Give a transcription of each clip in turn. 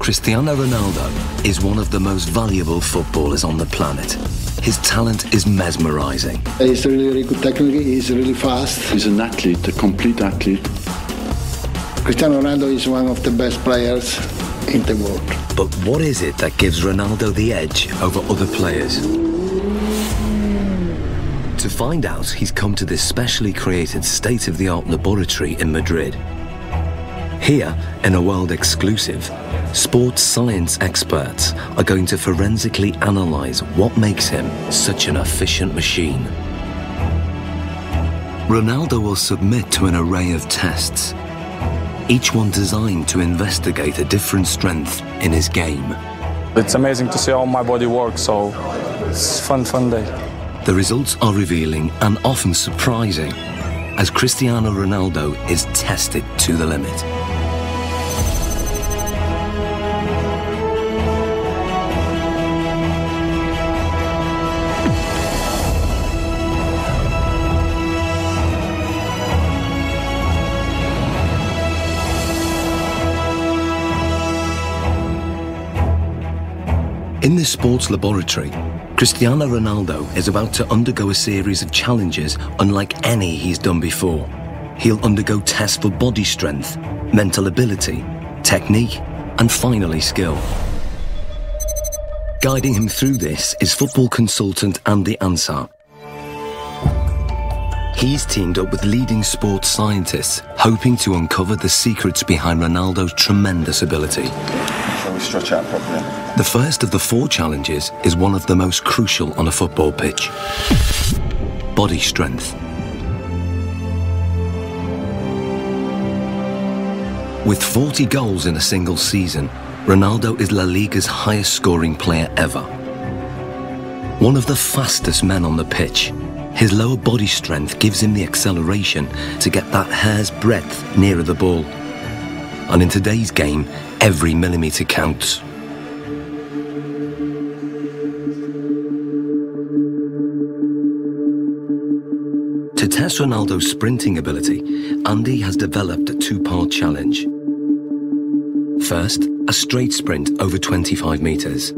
Cristiano Ronaldo is one of the most valuable footballers on the planet. His talent is mesmerizing. He's really good technically, he's really fast. He's an athlete, a complete athlete. Cristiano Ronaldo is one of the best players in the world. But what is it that gives Ronaldo the edge over other players? To find out, he's come to this specially created state-of-the-art laboratory in Madrid. Here, in a world exclusive, sports science experts are going to forensically analyze what makes him such an efficient machine. Ronaldo will submit to an array of tests, each one designed to investigate a different strength in his game. It's amazing to see how my body works, so it's a fun day. The results are revealing and often surprising as Cristiano Ronaldo is tested to the limit. In this sports laboratory, Cristiano Ronaldo is about to undergo a series of challenges unlike any he's done before. He'll undergo tests for body strength, mental ability, technique, and finally skill. Guiding him through this is football consultant Andy Ansar. He's teamed up with leading sports scientists, hoping to uncover the secrets behind Ronaldo's tremendous ability. Shall we stretch out properly? The first of the 4 challenges is one of the most crucial on a football pitch: body strength. With 40 goals in a single season, Ronaldo is La Liga's highest scoring player ever. One of the fastest men on the pitch, his lower body strength gives him the acceleration to get that hair's breadth nearer the ball. And in today's game, every millimetre counts. To test Ronaldo's sprinting ability, Andy has developed a 2-part challenge. First, a straight sprint over 25 metres.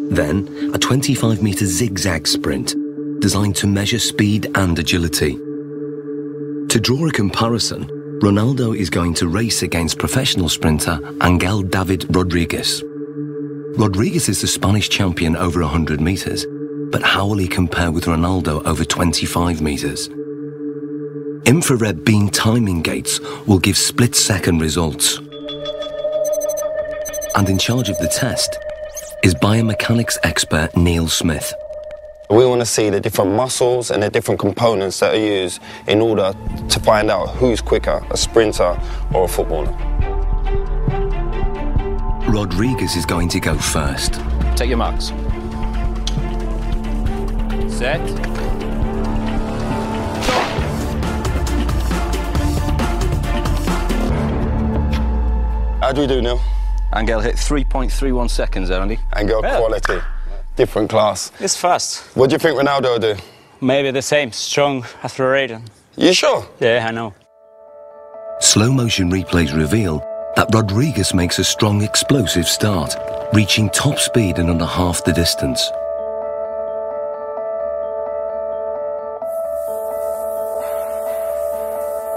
Then, a 25-metre zigzag sprint, designed to measure speed and agility. To draw a comparison, Ronaldo is going to race against professional sprinter Angel David Rodriguez. Rodriguez is the Spanish champion over 100 metres, but how will he compare with Ronaldo over 25 metres? Infrared beam timing gates will give split-second results. And in charge of the test is biomechanics expert Neil Smith. We want to see the different muscles and the different components that are used in order to find out who's quicker, a sprinter or a footballer. Rodriguez is going to go first. Take your marks. Set. How do we do, Neil? Angel hit 3.31 seconds there, Andy. Angel quality, different class. It's fast. What do you think Ronaldo will do? Maybe the same, strong acceleration. You sure? Yeah, I know. Slow-motion replays reveal that Rodriguez makes a strong explosive start, reaching top speed in under half the distance.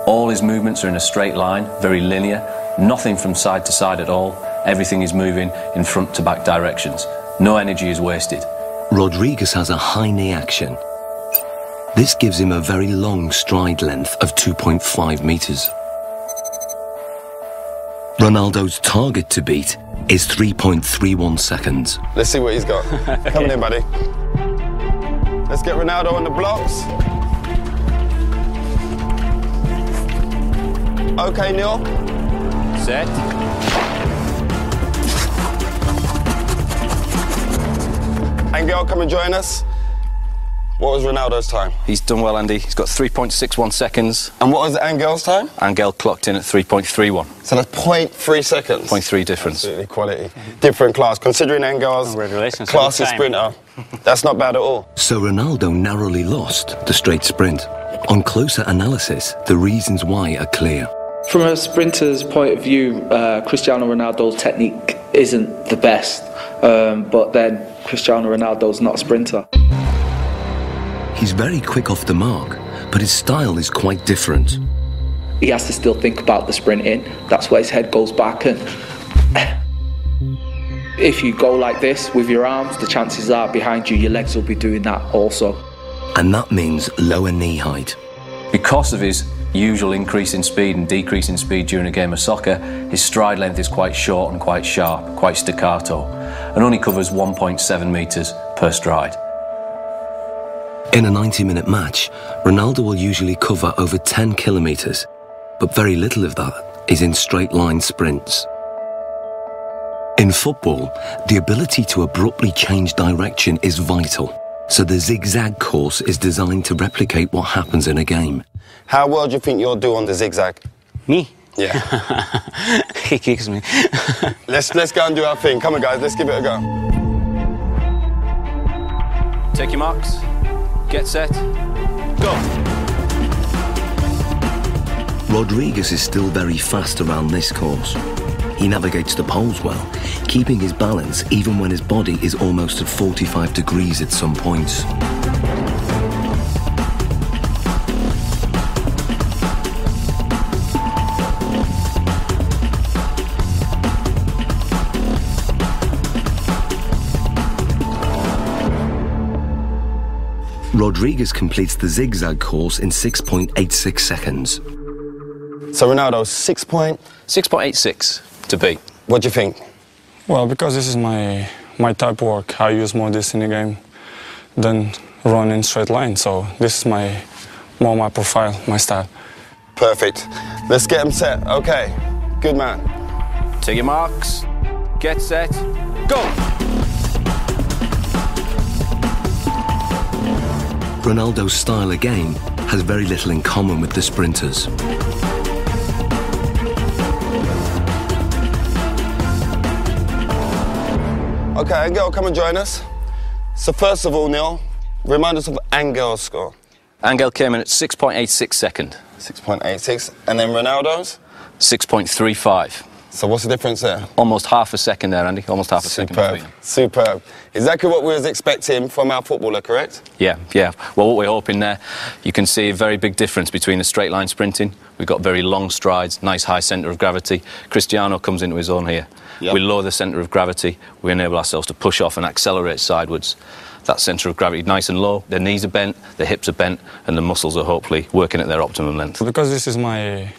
All his movements are in a straight line, very linear, nothing from side to side at all. Everything is moving in front to back directions. No energy is wasted. Rodriguez has a high knee action. This gives him a very long stride length of 2.5 metres. Ronaldo's target to beat is 3.31 seconds. Let's see what he's got. Come on in, buddy. Let's get Ronaldo on the blocks. Okay, Neil. Set. Angel, come and join us. What was Ronaldo's time? He's done well, Andy. He's got 3.61 seconds. And what was Angel's time? Angel clocked in at 3.31. So that's 0.3 seconds. 0.3 difference. Absolutely quality. Different class. Considering Angel's classy sprinter, that's not bad at all. So Ronaldo narrowly lost the straight sprint. On closer analysis, the reasons why are clear. From a sprinter's point of view, Cristiano Ronaldo's technique isn't the best, but then Cristiano Ronaldo's not a sprinter. He's very quick off the mark, but his style is quite different. He has to still think about the sprinting. That's where his head goes back, and if you go like this with your arms, the chances are behind you, your legs will be doing that also. And that means lower knee height. Because of his usual increase in speed and decrease in speed during a game of soccer, his stride length is quite short and quite sharp, quite staccato, and only covers 1.7 metres per stride. In a 90-minute match, Ronaldo will usually cover over 10 kilometres, but very little of that is in straight-line sprints. In football, the ability to abruptly change direction is vital, so the zigzag course is designed to replicate what happens in a game. How well do you think you'll do on the zigzag? Me? Yeah. He kicks me. Let's go and do our thing. Come on, guys, let's give it a go. Take your marks, get set, go. Rodriguez is still very fast around this course. He navigates the poles well, keeping his balance even when his body is almost at 45 degrees at some points. Rodriguez completes the zigzag course in 6.86 seconds. So Ronaldo, 6.86 to beat. What do you think? Well, because this is my type of work, I use more this in the game than run in straight line. So this is more my profile, my style. Perfect. Let's get him set. Okay, good man. Take your marks, get set, go. Ronaldo's style of game has very little in common with the sprinters. Okay, Angel, come and join us. So first of all, Neil, remind us of Angel's score. Angel came in at 6.86 second. 6.86. And then Ronaldo's? 6.35. So what's the difference there? Almost half a second there, Andy. Almost half a second between them. Superb. Exactly what we was expecting from our footballer, correct? Yeah. Well, what we're hoping there, you can see a very big difference between the straight line sprinting. We've got very long strides, nice high centre of gravity. Cristiano comes into his own here. Yep. We lower the centre of gravity. We enable ourselves to push off and accelerate sidewards. That centre of gravity nice and low. Their knees are bent, their hips are bent, and the muscles are hopefully working at their optimum length. Because this is my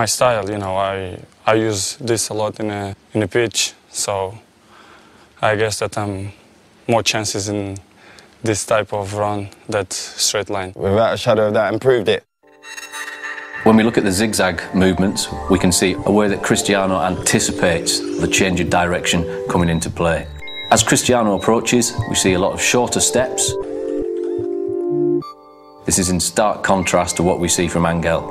style, you know, I use this a lot in a pitch, so I guess that I'm more chances in this type of run than straight line. Without a shadow of doubt, improved it. When we look at the zigzag movements, we can see a way that Cristiano anticipates the change of direction coming into play. As Cristiano approaches, we see a lot of shorter steps. This is in stark contrast to what we see from Angel.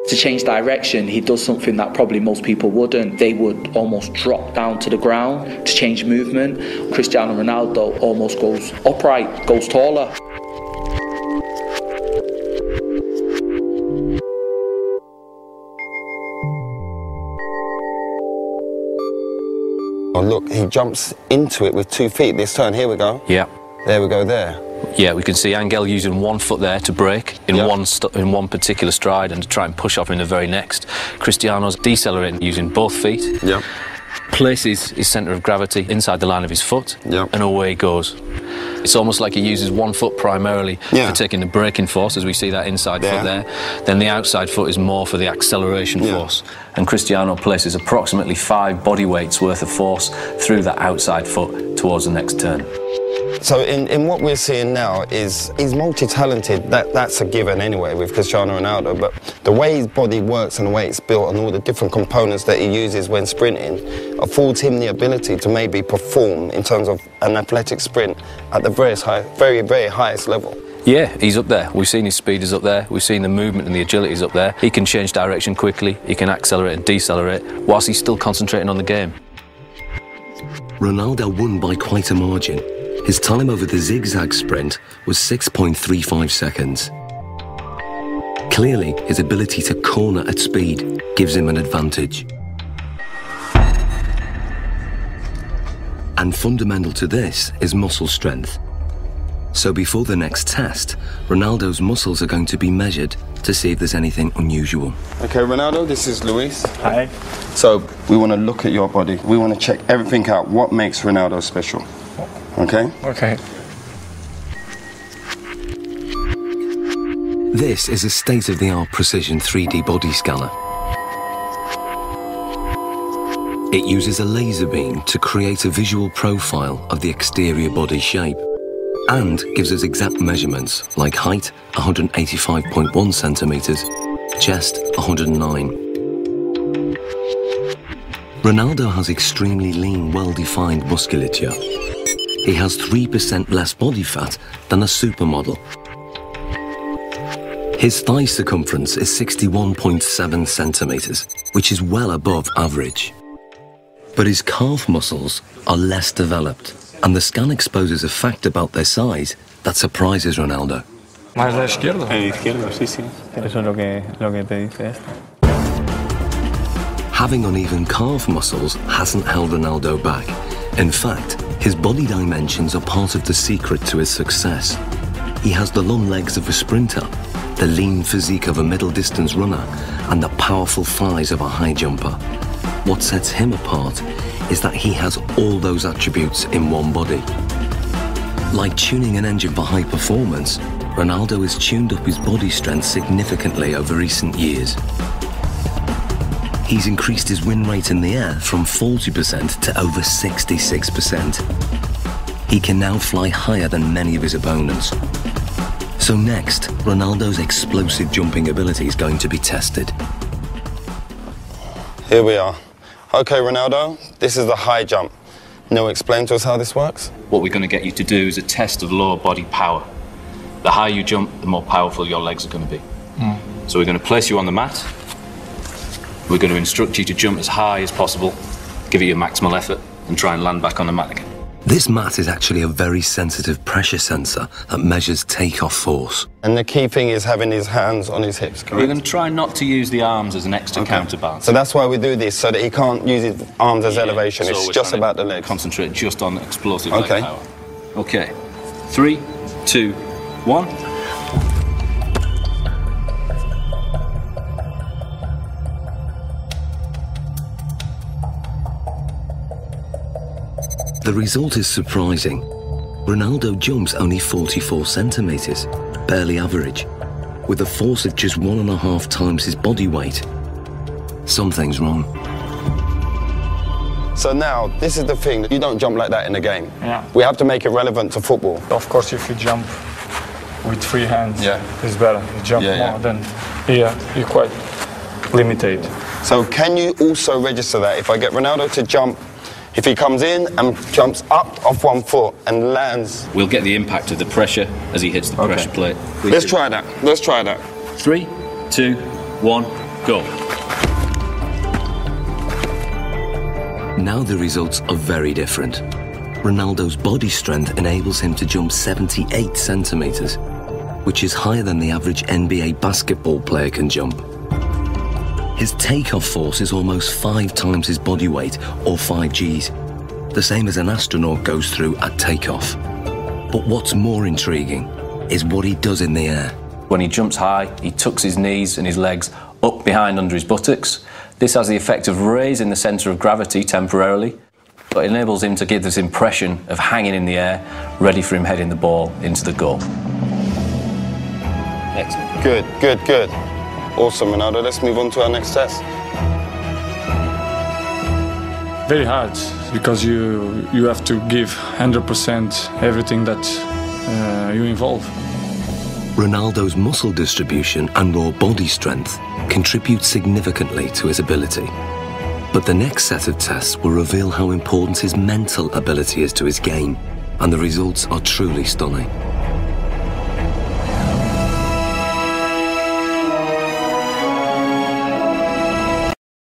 To change direction, he does something that probably most people wouldn't. They would almost drop down to the ground to change movement. Cristiano Ronaldo almost goes upright, goes taller. Oh, look, he jumps into it with 2 feet this turn. Here we go. Yeah. There we go there. Yeah, we can see Angel using 1 foot there to break in one particular stride and to try and push off in the very next. Cristiano's decelerating using both feet. Yeah. Places his centre of gravity inside the line of his foot, and away he goes. It's almost like he uses 1 foot primarily for taking the braking force, as we see that inside foot there. Then the outside foot is more for the acceleration force. And Cristiano places approximately 5 body weights worth of force through that outside foot towards the next turn. So in what we're seeing now is he's multi-talented. That's a given anyway with Cristiano Ronaldo, but the way his body works and the way it's built and all the different components that he uses when sprinting affords him the ability to maybe perform in terms of an athletic sprint at the very, very highest level. Yeah, he's up there. We've seen his speed is up there. We've seen the movement and the agility is up there. He can change direction quickly. He can accelerate and decelerate whilst he's still concentrating on the game. Ronaldo won by quite a margin. His time over the zigzag sprint was 6.35 seconds. Clearly, his ability to corner at speed gives him an advantage. And fundamental to this is muscle strength. So before the next test, Ronaldo's muscles are going to be measured to see if there's anything unusual. Okay, Ronaldo, this is Luis. Hi. So we want to look at your body. We want to check everything out. What makes Ronaldo special? Okay? Okay. This is a state-of-the-art precision 3D body scanner. It uses a laser beam to create a visual profile of the exterior body shape and gives us exact measurements like height 185.1 centimeters, chest 109. Ronaldo has extremely lean, well-defined musculature. He has 3% less body fat than a supermodel. His thigh circumference is 61.7 centimeters, which is well above average. But his calf muscles are less developed, and the scan exposes a fact about their size that surprises Ronaldo. ¿Más la izquierda? Izquierdo, sí, sí. Eso es lo que te dice esto. Having uneven calf muscles hasn't held Ronaldo back. In fact, his body dimensions are part of the secret to his success. He has the long legs of a sprinter, the lean physique of a middle-distance runner, and the powerful thighs of a high jumper. What sets him apart is that he has all those attributes in one body. Like tuning an engine for high performance, Ronaldo has tuned up his body strength significantly over recent years. He's increased his win rate in the air from 40% to over 66%. He can now fly higher than many of his opponents. So next, Ronaldo's explosive jumping ability is going to be tested. Here we are. Okay, Ronaldo, this is the high jump. Now explain to us how this works. What we're going to get you to do is a test of lower body power. The higher you jump, the more powerful your legs are going to be. So we're going to place you on the mat. We're going to instruct you to jump as high as possible, give it your maximal effort, and try and land back on the mat again. This mat is actually a very sensitive pressure sensor that measures takeoff force. And the key thing is having his hands on his hips, correct? We're going to try not to use the arms as an extra counterbalance. So that's why we do this, so that he can't use his arms as elevation. So it's we're just trying about to the legs. Concentrate just on explosive leg power. Okay. 3, 2, 1. The result is surprising. Ronaldo jumps only 44 centimeters, barely average, with a force of just 1.5 times his body weight. Something's wrong. So now, this is the thing, you don't jump like that in a game. Yeah. We have to make it relevant to football. Of course, if you jump with free hands, it's better. You jump more than here, you're quite limited. So can you also register that? If I get Ronaldo to jump, if he comes in and jumps up off one foot and lands... We'll get the impact of the pressure as he hits the pressure plate. Let's try that. Let's try that. 3, 2, 1, go. Now the results are very different. Ronaldo's body strength enables him to jump 78 centimeters, which is higher than the average NBA basketball player can jump. His takeoff force is almost 5 times his body weight, or 5 Gs, the same as an astronaut goes through at takeoff. But what's more intriguing is what he does in the air. When he jumps high, he tucks his knees and his legs up behind under his buttocks. This has the effect of raising the centre of gravity temporarily, but enables him to give this impression of hanging in the air, ready for him heading the ball into the goal. Excellent. Good, good, good. Awesome, Ronaldo. Let's move on to our next test. Very hard, because you have to give 100% everything that you involve. Ronaldo's muscle distribution and raw body strength contribute significantly to his ability. But the next set of tests will reveal how important his mental ability is to his game, and the results are truly stunning.